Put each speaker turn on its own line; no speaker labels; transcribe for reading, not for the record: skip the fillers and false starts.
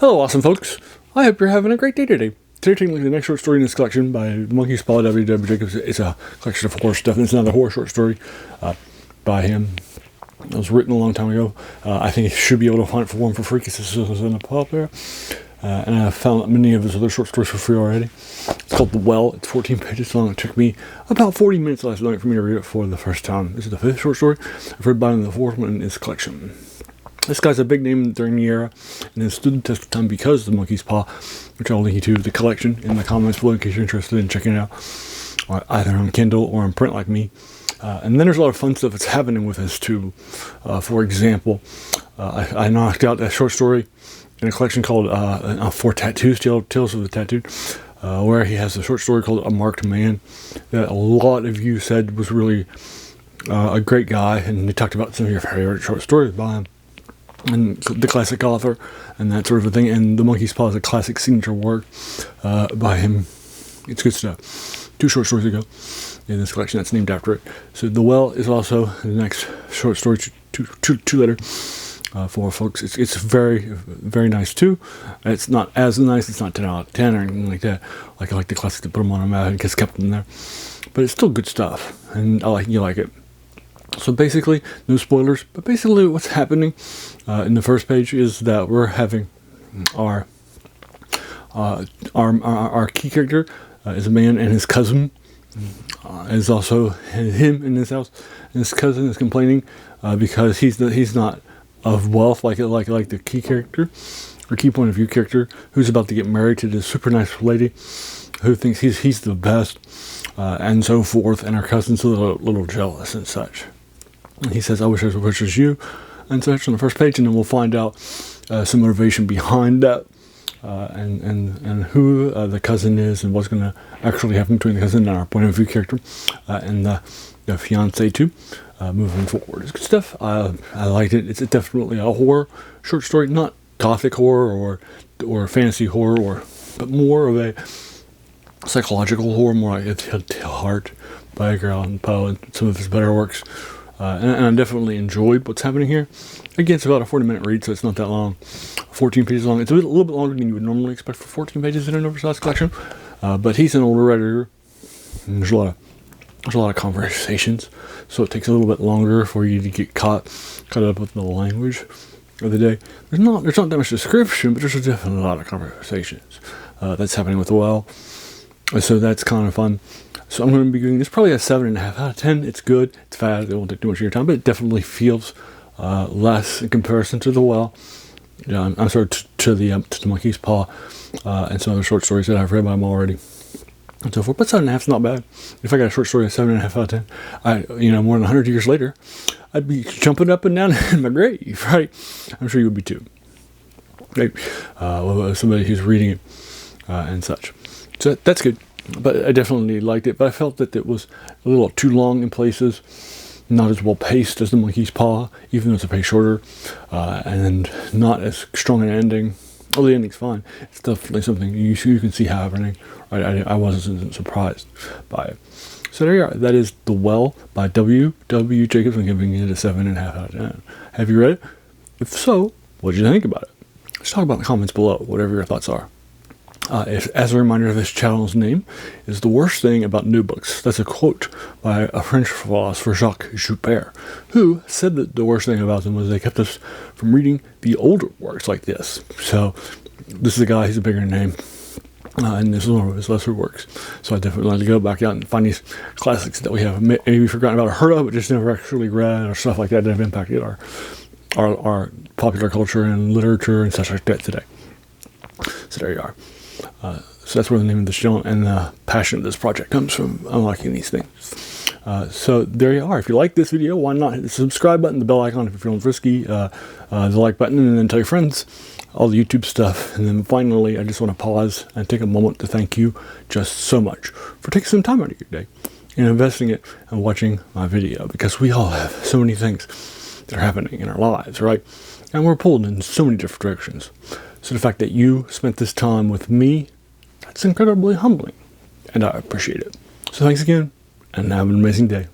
Hello, awesome folks. I hope you're having a great day today. Today, taking the next short story in this collection by Monkey's Paw, W.W. Jacobs. It's a collection of horror stuff, and it's another horror short story by him. It was written a long time ago. I think you should be able to find it for one for free because this was in the Pulp Era. And I found many of his other short stories for free already. It's called The Well. It's 14 pages long. It took me about 40 minutes last night for me to read it for the first time. This is the fifth short story I've read by him, the fourth one in his collection. This guy's a big name during the era and has stood the test of time because of the Monkey's Paw, which I'll link you to the collection in the comments below in case you're interested in checking it out, either on Kindle or in print like me. And then there's a lot of fun stuff that's happening with this too. For example, I knocked out a short story in a collection called For Tattoos, Tales of the Tattooed, where he has a short story called A Marked Man that a lot of you said was really a great guy, and they talked about some of your favorite short stories by him. And the classic author and that sort of a thing. And The Monkey's Paw is a classic signature work by him. It's good stuff. 2 short stories ago in this collection that's named after it. So The Well is also the next short story, two later for folks. It's very, very nice too. It's not as nice. It's not 10 out of 10 or anything like that. Like I like the classic to put them on a map and just kept them there. But it's still good stuff. And you like it. So basically, no spoilers, but basically what's happening in the first page is that we're having our key character is a man, and his cousin is also him in his house. And his cousin is complaining because he's not of wealth like the key character or key point of view character, who's about to get married to this super nice lady who thinks he's the best and so forth. And our cousin's a little jealous and such. And he says, I wish I was you, and such on the first page, and then we'll find out some motivation behind that, and who the cousin is, and what's going to actually happen between the cousin and our point of view character, and the fiance too, moving forward. It's good stuff. I liked it. It's definitely a horror short story, not gothic horror or fantasy horror, but more of a psychological horror, more like a Heart by Edgar Allan Poe and some of his better works. And I definitely enjoyed what's happening here. Again, it's about a 40-minute read, so it's not that long. 14 pages long. It's a little bit longer than you would normally expect for 14 pages in an oversized collection. But he's an older writer. And there's a lot of conversations, so it takes a little bit longer for you to get caught up with the language of the day. There's not that much description, but there's definitely a lot of conversations that's happening with The Well. So that's kind of fun. So I'm going to be giving this probably a 7.5 out of 10. It's good. It's fast. It won't take too much of your time, but it definitely feels less in comparison to The Well. I'm sorry, to the Monkey's Paw and some other short stories that I've read by him already, and so forth. But 7.5 is not bad. If I got a short story of 7.5 out of 10, more than 100 years later, I'd be jumping up and down in my grave, right? I'm sure you would be too. Right? Somebody who's reading it and such. So that's good. But I definitely liked it. But I felt that it was a little too long in places, not as well paced as The Monkey's Paw, even though it's a page shorter, and not as strong an ending. Oh, the ending's fine. It's definitely something you can see happening. Right? I wasn't surprised by it. So there you are. That is The Well by W.W. Jacobs. I'm giving it a 7.5 out of 10. Have you read it? If so, what did you think about it? Let's talk about in the comments below, whatever your thoughts are. As a reminder, this channel's name is The Worst Thing About New Books. That's a quote by a French philosopher, Jacques Joubert, who said that the worst thing about them was they kept us from reading the older works like this. So this is a guy, he's a bigger name, and this is one of his lesser works. So I definitely like to go back out and find these classics that we have maybe forgotten about or heard of, but just never actually read, or stuff like that have impacted our popular culture and literature and such like that today. So there you are. So that's where the name of this channel and the passion of this project comes from, unlocking these things. So there you are. If you like this video, why not hit the subscribe button, the bell icon if you're feeling frisky, the like button, and then tell your friends, all the YouTube stuff. And then finally, I just want to pause and take a moment to thank you just so much for taking some time out of your day and investing it and watching my video, because we all have so many things that are happening in our lives, right? And we're pulled in so many different directions. So the fact that you spent this time with me, that's incredibly humbling, and I appreciate it. So thanks again, and have an amazing day.